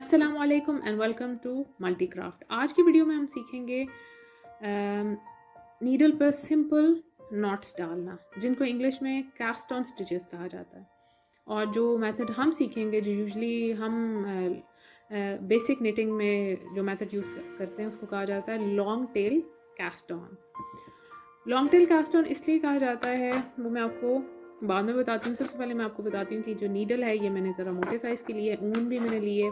अस्सलाम वालेकुम and welcome to मल्टीक्राफ्ट। आज की वीडियो में हम सीखेंगे नीडल पर सिंपल नॉट्स डालना, जिनको इंग्लिश में कास्ट ऑन स्टिचेस कहा जाता है। और जो मेथड हम सीखेंगे, जो यूजुअली हम बेसिक निटिंग में जो मेथड यूज़ करते हैं, उसको कहा जाता है long tail cast on. Long tail cast on इसलिए कहा जाता है, वो मैं आपको बाद में बताती हूँ। सबसे पहले मैं आपको बताती हूँ कि जो नीडल है ये मैंने ज़रा मोटे साइज़ की ली है, ऊन भी मैंने लिए,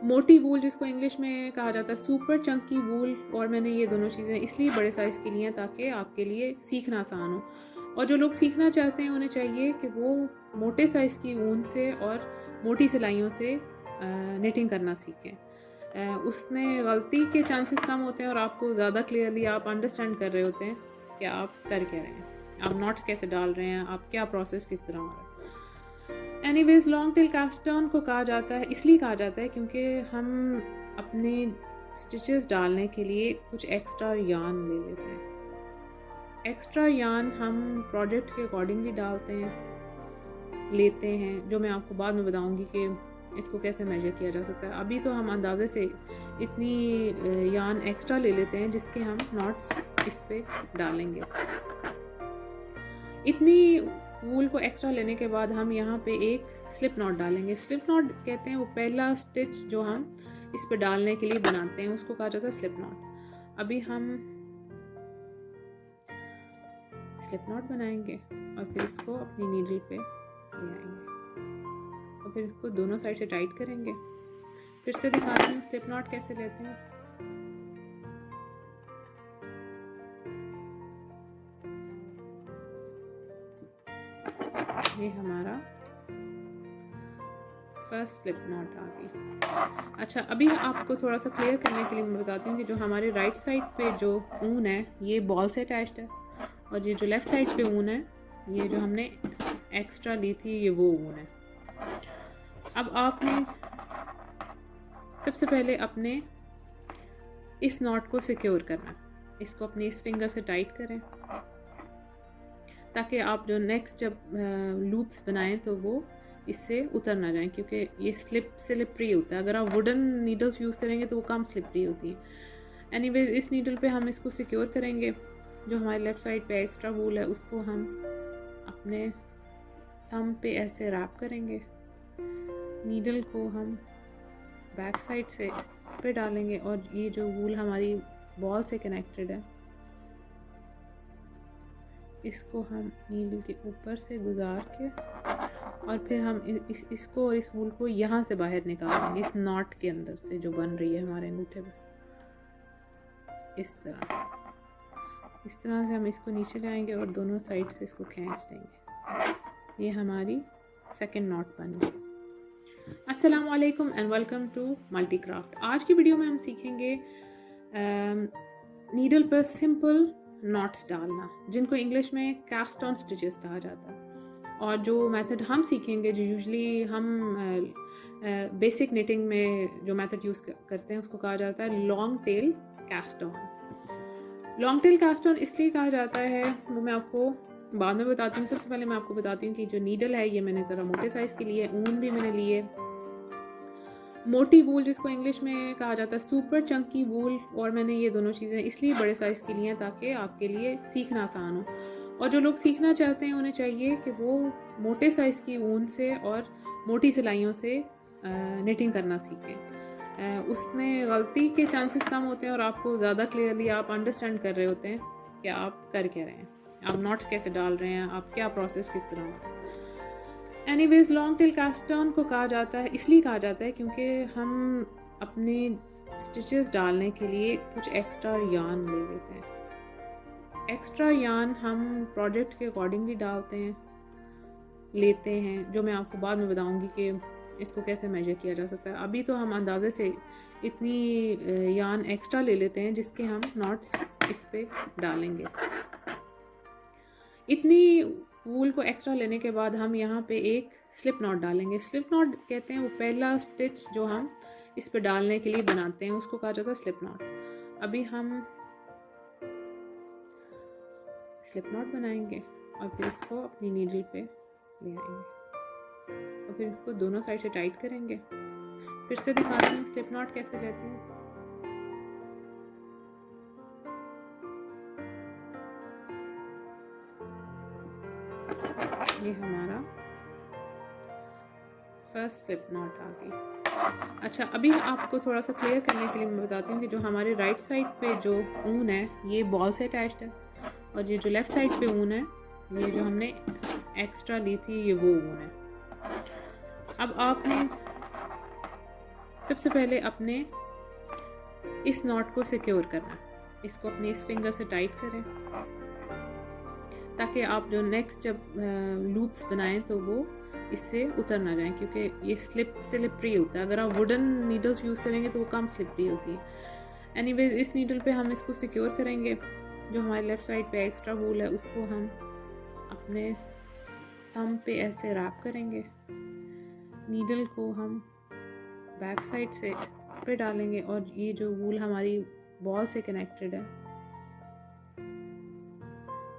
मोटी वूल जिसको इंग्लिश में कहा जाता है सुपर चंकी वूल, और मैंने ये दोनों चीज़ें इसलिए बड़े साइज़ की ली हैं ताकि आपके लिए सीखना आसान हो। और जो लोग सीखना चाहते हैं उन्हें चाहिए कि वो मोटे साइज़ की ऊन से और मोटी सिलाइयों से निटिंग करना सीखें। उसमें गलती के चांसेस कम होते हैं और आपको ज़्यादा क्लियरली आप अंडरस्टैंड कर रहे होते हैं कि आप कर क्या रहे हैं, आप नॉट्स कैसे डाल रहे हैं, आप क्या प्रोसेस किस तरह हो रहा है। Anyways, long tail cast on को कहा जाता है, इसलिए कहा जाता है क्योंकि हम अपने स्टिचेस डालने के लिए कुछ एक्स्ट्रा यार्न ले लेते हैं। एक्स्ट्रा यार्न हम प्रोजेक्ट के अकॉर्डिंगली लेते हैं, जो मैं आपको बाद में बताऊंगी कि इसको कैसे मेजर किया जा सकता है। अभी तो हम अंदाजे से इतनी यार्न एक्स्ट्रा ले लेते हैं जिसके हम नॉट्स इस पे डालेंगे। इतनी वूल को एक्स्ट्रा लेने के बाद हम यहाँ पे एक स्लिप नॉट डालेंगे। स्लिप नॉट कहते हैं वो पहला स्टिच जो हम इस पे डालने के लिए बनाते हैं, उसको कहा जाता है स्लिप नॉट। अभी हम स्लिप नॉट बनाएंगे और फिर इसको अपनी नीडल पे ले आएंगे और फिर इसको दोनों साइड से टाइट करेंगे। फिर से दिखाती हूँ स्लिप नॉट कैसे लेते हैं। ये हमारा फर्स्ट स्लिप नॉट आ गई। अच्छा, अभी आपको थोड़ा सा क्लियर करने के लिए मैं बताती हूँ कि जो हमारे राइट साइड पे जो ऊन है ये बॉल से अटैच्ड है, और ये जो लेफ़्ट साइड पे ऊन है, ये जो हमने एक्स्ट्रा ली थी, ये वो ऊन है। अब आपने सबसे पहले अपने इस नॉट को सिक्योर करना। इसको अपनी इस फिंगर से टाइट करें ताकि आप जो नेक्स्ट जब लूप्स बनाएं तो वो इससे उतर ना जाएं, क्योंकि ये स्लिपरी होता है। अगर आप वुडन नीडल्स यूज़ करेंगे तो वो कम स्लिपरी होती है। एनीवेज, इस नीडल पे हम इसको सिक्योर करेंगे। जो हमारे लेफ़्ट साइड पे एक्स्ट्रा वूल है उसको हम अपने थंब पे ऐसे रैप करेंगे। नीडल को हम बैक साइड से इस पे डालेंगे और ये जो वूल हमारी बॉल से कनेक्टेड है, इसको हम नीडल के ऊपर से गुजार के और फिर हम इसको और इस वूल को यहाँ से बाहर निकालेंगे, इस नॉट के अंदर से जो बन रही है हमारे अंगूठे पे। इस तरह से हम इसको नीचे लाएंगे और दोनों साइड से इसको खींच देंगे। ये हमारी सेकंड नॉट बन गई। अस्सलाम वालेकुम एंड वेलकम टू मल्टीक्राफ्ट। आज की वीडियो में हम सीखेंगे नीडल पर सिंपल नॉट्स डालना, जिनको इंग्लिश में कास्ट ऑन स्टिचेस कहा जाता है। और जो मेथड हम सीखेंगे, जो यूजुअली हम बेसिक निटिंग में जो मेथड यूज़ करते हैं, उसको कहा जाता है long tail cast on. Long tail cast on इसलिए कहा जाता है, वो मैं आपको बाद में बताती हूँ। सबसे पहले मैं आपको बताती हूँ कि जो नीडल है ये मैंने ज़रा मोटे साइज़ की ली है, ऊन भी मैंने लिए, मोटी वूल जिसको इंग्लिश में कहा जाता है सुपर चंकी वूल, और मैंने ये दोनों चीज़ें इसलिए बड़े साइज़ की ली हैं ताकि आपके लिए सीखना आसान हो। और जो लोग सीखना चाहते हैं उन्हें चाहिए कि वो मोटे साइज़ की ऊन से और मोटी सिलाइयों से निटिंग करना सीखें। उसमें गलती के चांसेस कम होते हैं और आपको ज़्यादा क्लियरली आप अंडरस्टैंड कर रहे होते हैं कि आप कर क्या रहे हैं, आप नॉट्स कैसे डाल रहे हैं, आप क्या प्रोसेस किस तरह हो रहा है। Anyways, long tail cast on को कहा जाता है, इसलिए कहा जाता है क्योंकि हम अपने स्टिचेस डालने के लिए कुछ एक्स्ट्रा यार्न ले लेते हैं। एक्स्ट्रा यार्न हम प्रोजेक्ट के अकॉर्डिंगली लेते हैं, जो मैं आपको बाद में बताऊंगी कि इसको कैसे मेजर किया जा सकता है। अभी तो हम अंदाजे से इतनी यार्न एक्स्ट्रा ले लेते हैं जिसके हम नॉट्स इस पे डालेंगे। इतनी वूल को एक्स्ट्रा लेने के बाद हम यहाँ पे एक स्लिप नॉट डालेंगे। स्लिप नॉट कहते हैं वो पहला स्टिच जो हम इस पे डालने के लिए बनाते हैं, उसको कहा जाता है स्लिप नॉट। अभी हम स्लिप नॉट बनाएंगे और फिर इसको अपनी नीडल पे ले आएंगे और फिर इसको दोनों साइड से टाइट करेंगे। फिर से दिखाती हूँ स्लिप नॉट कैसे लेती हूँ। ये हमारा फर्स्ट स्लिप नॉट आ गई। अच्छा, अभी आपको थोड़ा सा क्लियर करने के लिए मैं बताती हूँ कि जो हमारे राइट साइड पे जो ऊन है ये बॉल से अटैच्ड है, और ये जो लेफ़्ट साइड पे ऊन है, ये जो हमने एक्स्ट्रा ली थी, ये वो ऊन है। अब आपने सबसे पहले अपने इस नॉट को सिक्योर करना है। इसको अपनी इस फिंगर से टाइट करें ताकि आप जो नेक्स्ट जब लूप्स बनाएं तो वो इससे उतर ना जाएं, क्योंकि ये स्लिपरी होता है। अगर आप वुडन नीडल्स यूज़ करेंगे तो वो कम स्लिपरी होती है। एनीवेज, इस नीडल पे हम इसको सिक्योर करेंगे। जो हमारे लेफ़्ट साइड पे एक्स्ट्रा होल है उसको हम अपने थंब पे ऐसे रैप करेंगे। नीडल को हम बैक साइड से इस पे डालेंगे, और ये जो वूल हमारी बॉल से कनेक्टेड है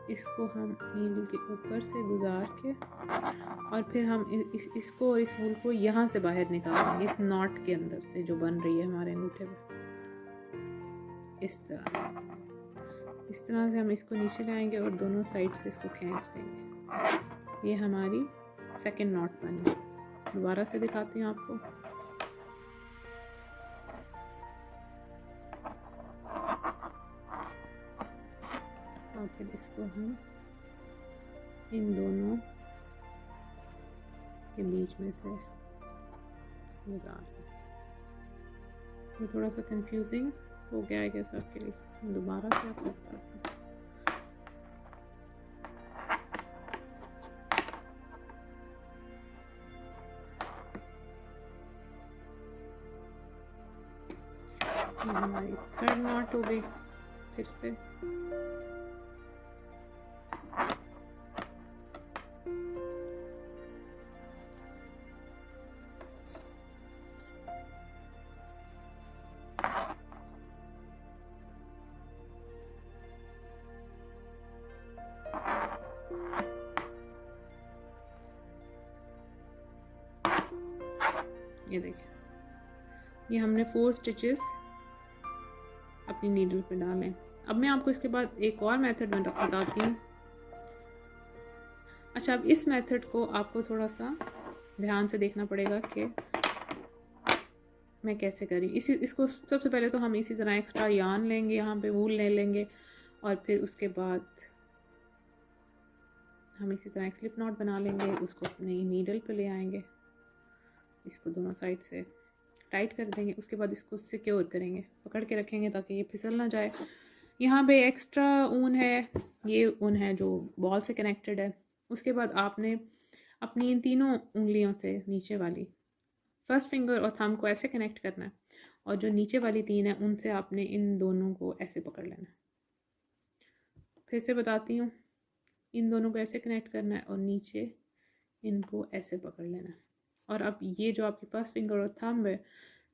इसको हम नीडल के ऊपर से गुजार के, और फिर हम इसको और इस वूल को यहाँ से बाहर निकालेंगे, इस नॉट के अंदर से जो बन रही है हमारे अंगूठे में। इस तरह से हम इसको नीचे लाएंगे और दोनों साइड से इसको खींच देंगे। ये हमारी सेकंड नॉट बन गई। दोबारा से दिखाती हूँ आपको। और फिर इसको हम इन दोनों के बीच में से गुजार दें। ये थोड़ा सा कंफ्यूजिंग हो गया है कैसे आपके लिए, दोबारा से आपको बताती हूँ। हमारी थर्ड नॉट हो गई। फिर से ये देखिए, ये हमने 4 स्टिचेस अपनी नीडल पे डालें। अब मैं आपको इसके बाद एक और मेथड बताती हूँ। अच्छा, अब इस मेथड को आपको थोड़ा सा ध्यान से देखना पड़ेगा कि मैं कैसे करी। इसको सबसे पहले तो हम इसी तरह एक्स्ट्रा यार्न लेंगे, यहाँ पे वूल ले लेंगे, और फिर उसके बाद हम इसी तरह एक स्लिप नॉट बना लेंगे। उसको अपनी नीडल पे ले आएंगे, इसको दोनों साइड से टाइट कर देंगे। उसके बाद इसको सिक्योर करेंगे, पकड़ के रखेंगे ताकि ये फिसल ना जाए। यहाँ पे एक्स्ट्रा ऊन है, ये ऊन है जो बॉल से कनेक्टेड है। उसके बाद आपने अपनी इन तीनों उंगलियों से नीचे वाली फर्स्ट फिंगर और थंब को ऐसे कनेक्ट करना है, और जो नीचे वाली 3 है उनसे आपने इन दोनों को ऐसे पकड़ लेना है। फिर से बताती हूँ, इन दोनों को ऐसे कनेक्ट करना है और नीचे इनको ऐसे पकड़ लेना है। और अब ये जो आपकी फर्स्ट फिंगर और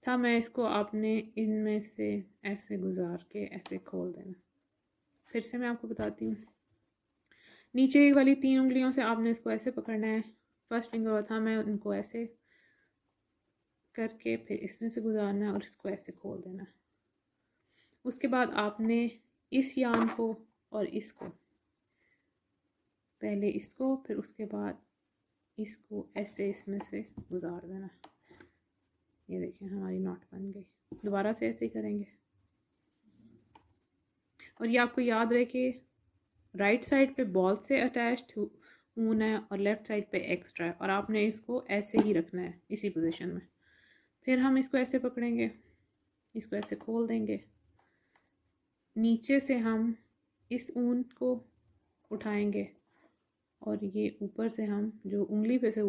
थंब है इसको आपने इनमें से ऐसे गुजार के ऐसे खोल देना। फिर से मैं आपको बताती हूँ, नीचे वाली 3 उंगलियों से आपने इसको ऐसे पकड़ना है। फर्स्ट फिंगर और थंब है उनको ऐसे करके फिर इसमें से गुजारना है और इसको ऐसे खोल देना है। उसके बाद आपने इस यार्न को और इसको, पहले इसको फिर उसके बाद इसको ऐसे इसमें से गुजार देना। ये देखिए हमारी नॉट बन गई। दोबारा से ऐसे ही करेंगे। और ये आपको याद रहे कि राइट साइड पे बॉल से अटैच्ड ऊन है और लेफ़्ट साइड पे एक्स्ट्रा है, और आपने इसको ऐसे ही रखना है इसी पोजीशन में। फिर हम इसको ऐसे पकड़ेंगे, इसको ऐसे खोल देंगे। नीचे से हम इस ऊन को उठाएंगे और ये ऊपर से हम जो उंगली पे से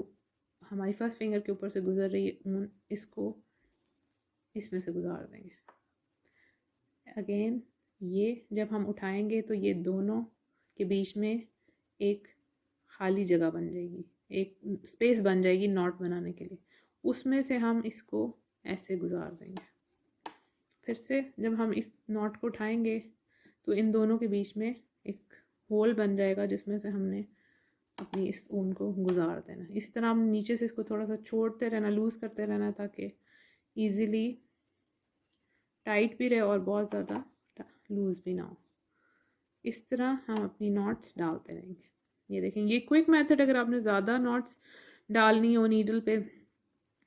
हमारी फर्स्ट फिंगर के ऊपर से गुजर रही है ऊन, इसको इसमें से गुजार देंगे। अगेन ये जब हम उठाएंगे तो ये दोनों के बीच में एक खाली जगह बन जाएगी, एक स्पेस बन जाएगी नॉट बनाने के लिए। उसमें से हम इसको ऐसे गुजार देंगे। फिर से जब हम इस नॉट को उठाएंगे तो इन दोनों के बीच में एक होल बन जाएगा जिसमें से हमने अपनी इस ऊन को गुजार देना। इसी तरह हम नीचे से इसको थोड़ा सा छोड़ते रहना, लूज़ करते रहना ताकि इजीली टाइट भी रहे और बहुत ज़्यादा लूज़ भी ना हो। इस तरह हम अपनी नॉट्स डालते रहेंगे। ये देखें, ये क्विक मेथड, अगर आपने ज़्यादा नॉट्स डालनी हो नीडल पे,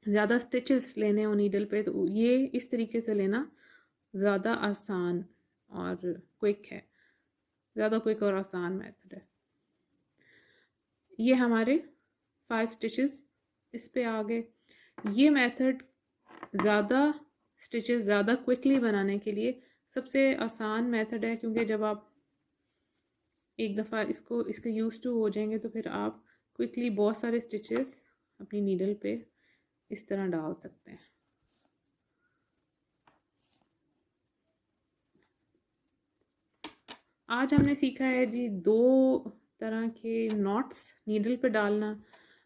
ज़्यादा स्टिचेस लेने हो नीडल पे, तो ये इस तरीके से लेना ज़्यादा आसान और क्विक है, ज़्यादा क्विक और आसान मेथड है। ये हमारे 5 स्टिचेस इस पे आ गए। ये मेथड ज़्यादा स्टिचेस ज़्यादा क्विकली बनाने के लिए सबसे आसान मेथड है, क्योंकि जब आप एक दफ़ा इसके यूज़ टू हो जाएंगे तो फिर आप क्विकली बहुत सारे स्टिचेस अपनी नीडल पे इस तरह डाल सकते हैं। आज हमने सीखा है जी 2 तरह के नॉट्स नीडल पे डालना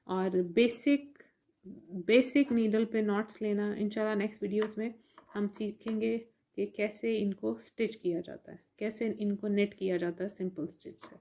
और बेसिक नीडल पे नॉट्स लेना। इंशाल्लाह नेक्स्ट वीडियोस में हम सीखेंगे कि कैसे इनको स्टिच किया जाता है, कैसे इनको नेट किया जाता है सिंपल स्टिच से।